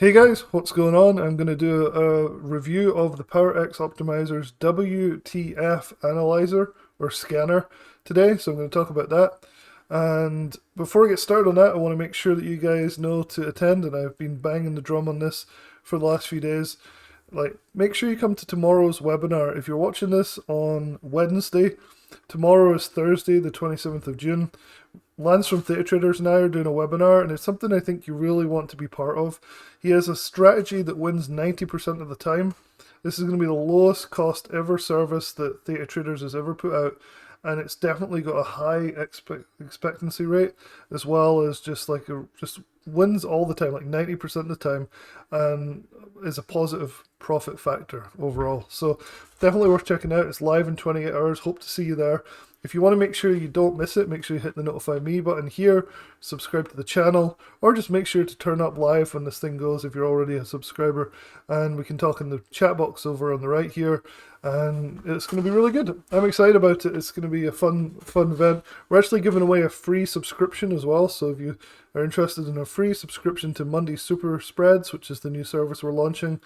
Hey guys, what's going on? I'm going to do a review of the PowerX Optimizer's WTF analyzer or scanner today, so I'm going to talk about that. And before I get started on that, I want to make sure that you guys know to attend, and I've been banging the drum on this for the last few days. Make sure you come to tomorrow's webinar. If you're watching this on Wednesday, tomorrow is Thursday, the 27th of June. Lance from Theta Traders and I are doing a webinar, and it's something I think you really want to be part of. He has a strategy that wins 90% of the time. This is going to be the lowest cost ever service that Theta Traders has ever put out, and it's definitely got a high expectancy rate, as well as just wins all the time, like 90% of the time, and is a positive profit factor overall. So definitely worth checking out. It's live in 28 hours. Hope to see you there. If you want to make sure you don't miss it, make sure you hit the notify me button here, subscribe to the channel, or just make sure to turn up live when this thing goes if you're already a subscriber. And we can talk in the chat box over on the right here, and it's going to be really good. I'm excited about it. It's going to be a fun event. We're actually giving away a free subscription as well, so if you are interested in a free subscription to Monday Super Spreads, which is the new service we're launching,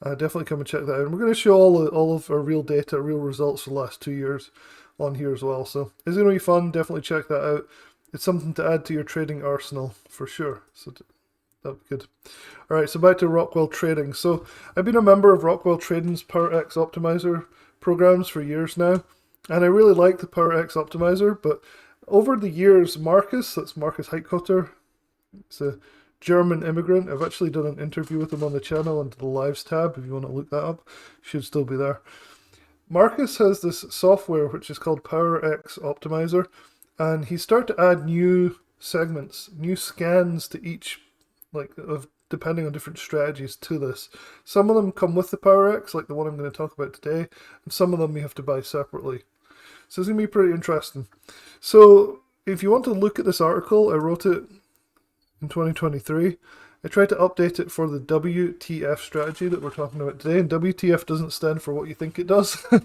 definitely come and check that out. And we're going to show all of our real data, real results for the last 2 years on here as well. So it's going to be fun. Definitely check that out. It's something to add to your trading arsenal for sure. So that'd be good. All right, so back to Rockwell Trading. So I've been a member of Rockwell Trading's PowerX Optimizer programs for years now, and I really like the PowerX Optimizer. But over the years, that's Marcus Heitkotter, it's a German immigrant. I've actually done an interview with him on the channel under the Lives tab. If you want to look that up, should still be there. Marcus has this software which is called PowerX Optimizer, and he started to add new segments, new scans to each, depending on different strategies to this. Some of them come with the PowerX, like the one I'm going to talk about today, and some of them you have to buy separately. So it's going to be pretty interesting. So if you want to look at this article, I wrote it in 2023. I tried to update it for the WTF strategy that we're talking about today, and WTF doesn't stand for what you think it does. I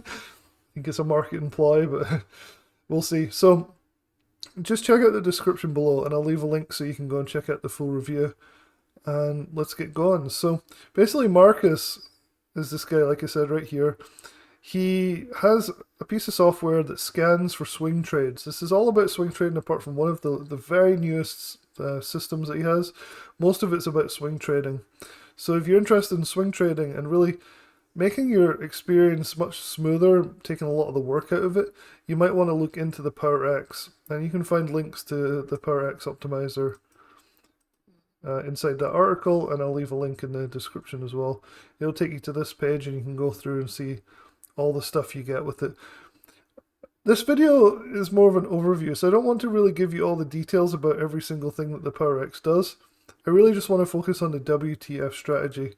think it's a marketing ploy, but we'll see. So just check out the description below, and I'll leave a link so you can go and check out the full review. And let's get going. So basically Marcus is this guy, like I said right here. He has a piece of software that scans for swing trades. This is all about swing trading apart from one of the very newest systems that he has. Most of it's about swing trading. So if you're interested in swing trading and really making your experience much smoother, taking a lot of the work out of it, you might want to look into the PowerX. And you can find links to the PowerX Optimizer inside that article, and I'll leave a link in the description as well. It'll take you to this page and you can go through and see all the stuff you get with it. This video is more of an overview, so I don't want to really give you all the details about every single thing that the PowerX does. I really just want to focus on the WTF strategy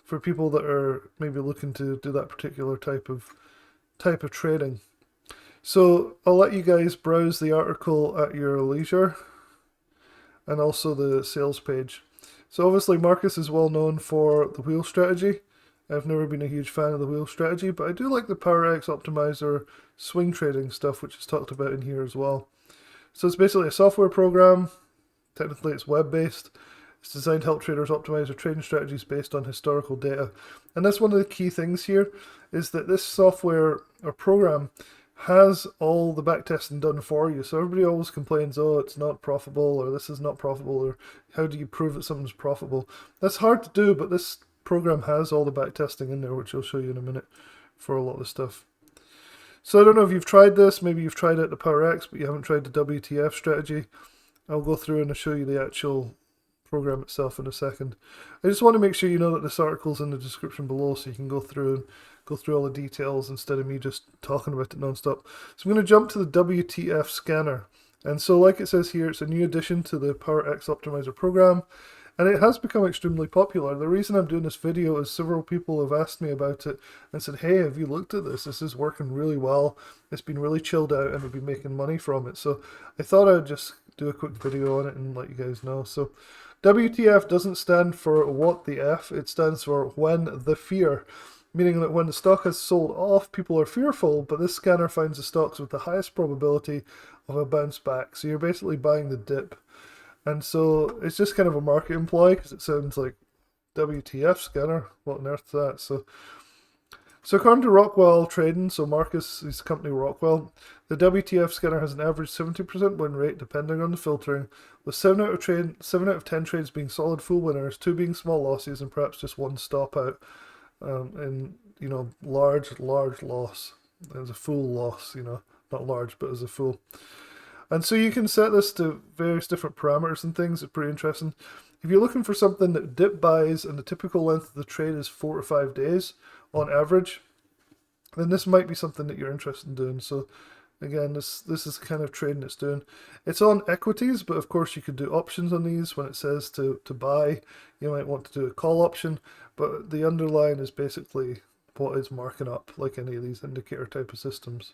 for people that are maybe looking to do that particular type of trading. So I'll let you guys browse the article at your leisure, and also the sales page. So obviously Marcus is well known for the wheel strategy. I've never been a huge fan of the wheel strategy, but I do like the PowerX Optimizer swing trading stuff, which is talked about in here as well. So it's basically a software program. Technically it's web-based. It's designed to help traders optimize their trading strategies based on historical data. And that's one of the key things here, is that this software or program has all the backtesting done for you. So everybody always complains, oh, it's not profitable, or this is not profitable, or how do you prove that something's profitable? That's hard to do, but this program has all the backtesting in there, which I'll show you in a minute for a lot of stuff. So I don't know if you've tried this, maybe you've tried out the PowerX, but you haven't tried the WTF strategy. I'll go through and I'll show you the actual program itself in a second. I just want to make sure you know that this article's in the description below, so you can go through all the details instead of me just talking about it non-stop. So I'm going to jump to the WTF scanner. And so like it says here, it's a new addition to the PowerX Optimizer program, and it has become extremely popular. The reason I'm doing this video is several people have asked me about it and said, hey, have you looked at this? This is working really well. It's been really chilled out and we've been making money from it. So I thought I'd just do a quick video on it and let you guys know. So WTF doesn't stand for what the F, it stands for when the fear. Meaning that when the stock has sold off, people are fearful, but this scanner finds the stocks with the highest probability of a bounce back. So you're basically buying the dip. And so it's just kind of a marketing ploy because it sounds like WTF scanner. What on earth is that? So according to Rockwell Trading, so Marcus, his company Rockwell, the WTF scanner has an average 70% win rate depending on the filtering, with 7 out of 10 trades being solid full winners, 2 being small losses, and perhaps just 1 stop out in, large loss. As a full loss, not large, but as a full. And so you can set this to various different parameters and things. It's pretty interesting. If you're looking for something that dip buys and the typical length of the trade is 4 to 5 days on average, then this might be something that you're interested in doing. So again, this is the kind of trading it's doing. It's on equities, but of course you could do options on these. When it says to buy, you might want to do a call option, but the underlying is basically what is marking up, like any of these indicator type of systems.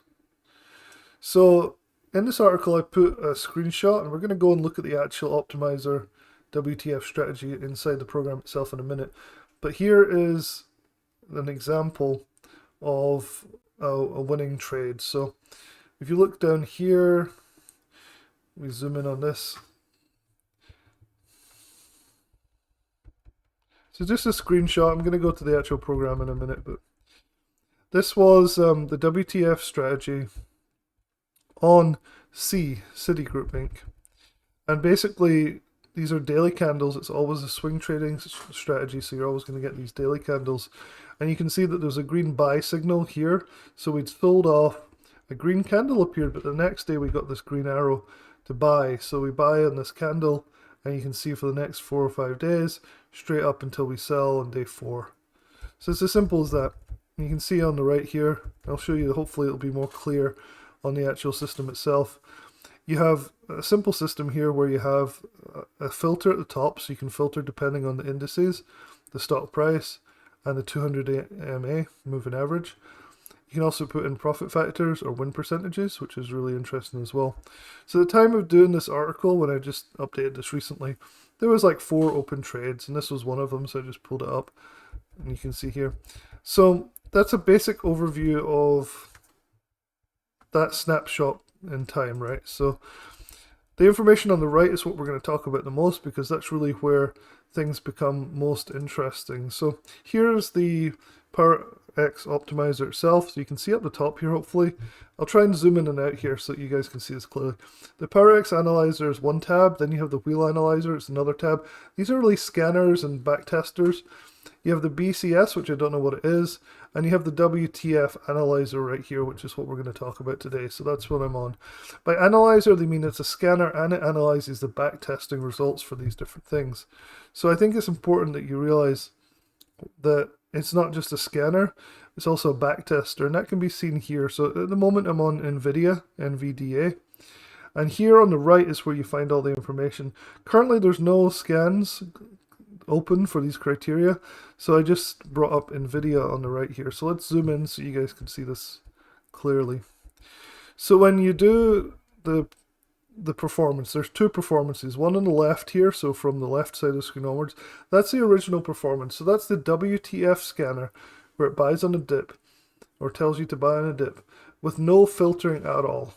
So in this article I put a screenshot, and we're going to go and look at the actual optimizer WTF strategy inside the program itself in a minute. But here is an example of a winning trade. So if you look down here, we zoom in on this. So just a screenshot. I'm going to go to the actual program in a minute, but this was the WTF strategy on Citigroup Inc. And basically, these are daily candles. It's always a swing trading strategy, so you're always going to get these daily candles. And you can see that there's a green buy signal here. So we'd sold off, a green candle appeared, but the next day we got this green arrow to buy. So we buy on this candle, and you can see for the next 4 or 5 days, straight up until we sell on day 4. So it's as simple as that. And you can see on the right here, I'll show you, hopefully it'll be more clear on the actual system itself. You have a simple system here where you have a filter at the top, so you can filter depending on the indices, the stock price, and the 200 MA, moving average. You can also put in profit factors or win percentages, which is really interesting as well. So at the time of doing this article, when I just updated this recently, there was like 4 open trades, and this was one of them, so I just pulled it up, and you can see here. So that's a basic overview of that snapshot in time, right? So the information on the right is what we're going to talk about the most, because that's really where things become most interesting. So here's the PowerX optimizer itself. So you can see up the top here, hopefully. I'll try and zoom in and out here so that you guys can see this clearly. The PowerX analyzer is one tab, then you have the wheel analyzer, it's another tab. These are really scanners and back testers. You have the BCS, which I don't know what it is, and you have the WTF analyzer right here, which is what we're going to talk about today. So that's what I'm on. By analyzer, they mean it's a scanner and it analyzes the back testing results for these different things. So I think it's important that you realize that it's not just a scanner, it's also a back tester, and that can be seen here. So at the moment I'm on NVDA, and here on the right is where you find all the information. Currently there's no scans open for these criteria, so I just brought up NVIDIA on the right here. So let's zoom in so you guys can see this clearly. So when you do the performance, there's 2 performances, one on the left here, so from the left side of the screen onwards, that's the original performance. So that's the WTF scanner, where it buys on a dip, or tells you to buy on a dip, with no filtering at all.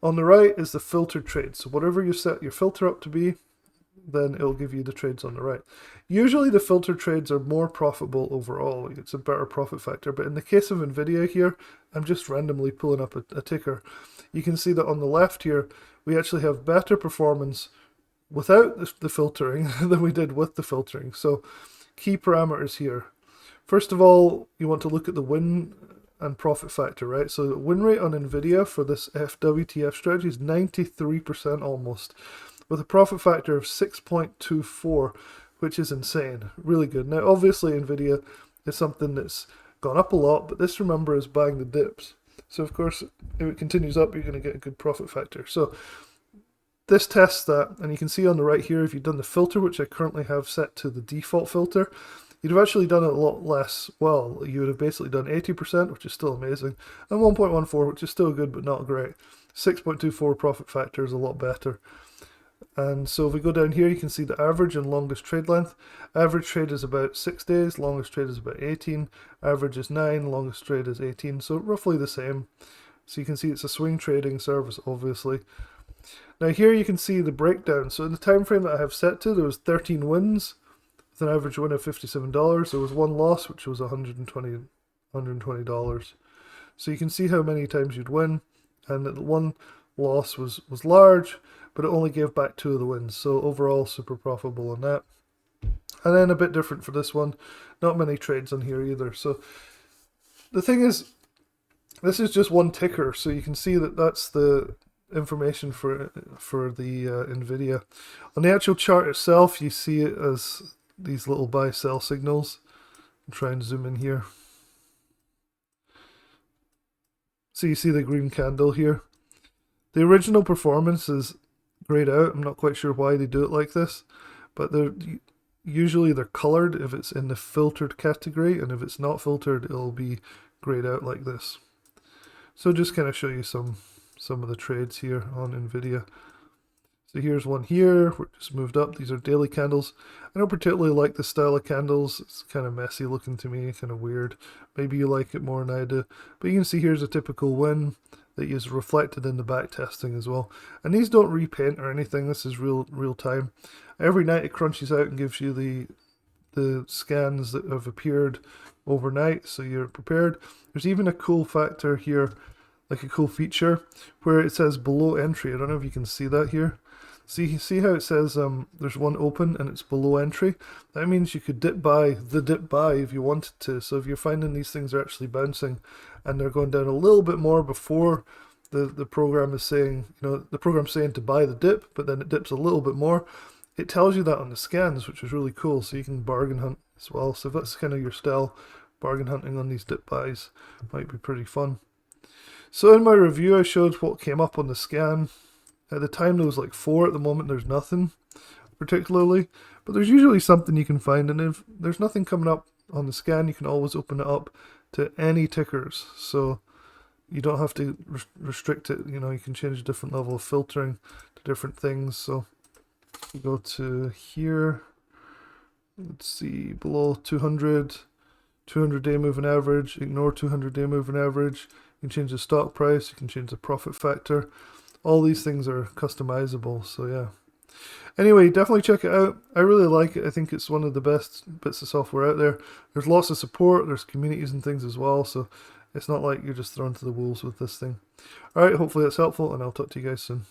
On the right is the filtered trade, so whatever you set your filter up to be, then it'll give you the trades on the right. Usually the filter trades are more profitable overall. It's a better profit factor. But in the case of NVIDIA here, I'm just randomly pulling up a ticker. You can see that on the left here, we actually have better performance without the filtering than we did with the filtering. So key parameters here. First of all, you want to look at the win and profit factor, right? So the win rate on NVIDIA for this WTF strategy is 93% almost, with a profit factor of 6.24, which is insane. Really good. Now, obviously, NVIDIA is something that's gone up a lot, but this, remember, is buying the dips. So, of course, if it continues up, you're going to get a good profit factor. So, this tests that, and you can see on the right here, if you've done the filter, which I currently have set to the default filter, you'd have actually done it a lot less well. You would have basically done 80%, which is still amazing, and 1.14, which is still good, but not great. 6.24 profit factor is a lot better. And so if we go down here, you can see the average and longest trade length. Average trade is about 6 days, longest trade is about 18, average is 9, longest trade is 18, so roughly the same. So you can see it's a swing trading service, obviously. Now here you can see the breakdown. So in the time frame that I have set to, there was 13 wins, with an average win of $57. There was one loss, which was $120. So you can see how many times you'd win, and that one loss was large, but it only gave back 2 of the wins. So overall, super profitable on that. And then a bit different for this one. Not many trades on here either. So the thing is, this is just one ticker, so you can see that that's the information for the NVIDIA. On the actual chart itself, you see it as these little buy-sell signals. I'll try and zoom in here. So you see the green candle here. The original performance is grayed out. I'm not quite sure why they do it like this, but usually they're colored if it's in the filtered category, and if it's not filtered, it'll be grayed out like this. So just kind of show you some of the trades here on NVIDIA. So here's one here, we're just moved up. These are daily candles. I don't particularly like the style of candles. It's kind of messy looking to me, kind of weird. Maybe you like it more than I do. But you can see here's a typical win that is reflected in the back testing as well. And these don't repaint or anything. This is real time. Every night it crunches out and gives you the scans that have appeared overnight, so you're prepared. There's even a cool factor here, like a cool feature, where it says below entry. I don't know if you can see that here. See how it says there's one open and it's below entry? That means you could dip buy if you wanted to. So if you're finding these things are actually bouncing and they're going down a little bit more before the program is saying, the program's saying to buy the dip, but then it dips a little bit more. It tells you that on the scans, which is really cool, so you can bargain hunt as well. So if that's kind of your style, bargain hunting on these dip buys might be pretty fun. So in my review, I showed what came up on the scan. At the time, there was like 4. At the moment, there's nothing particularly. But there's usually something you can find. And if there's nothing coming up on the scan, you can always open it up to any tickers. So you don't have to restrict it. You can change a different level of filtering to different things. So you go to here. Let's see, below 200, 200-day moving average. Ignore 200-day moving average. You can change the stock price. You can change the profit factor. All these things are customizable, so yeah. Anyway, definitely check it out. I really like it. I think it's one of the best bits of software out there. There's lots of support. There's communities and things as well, so it's not like you're just thrown to the wolves with this thing. Alright, hopefully that's helpful, and I'll talk to you guys soon.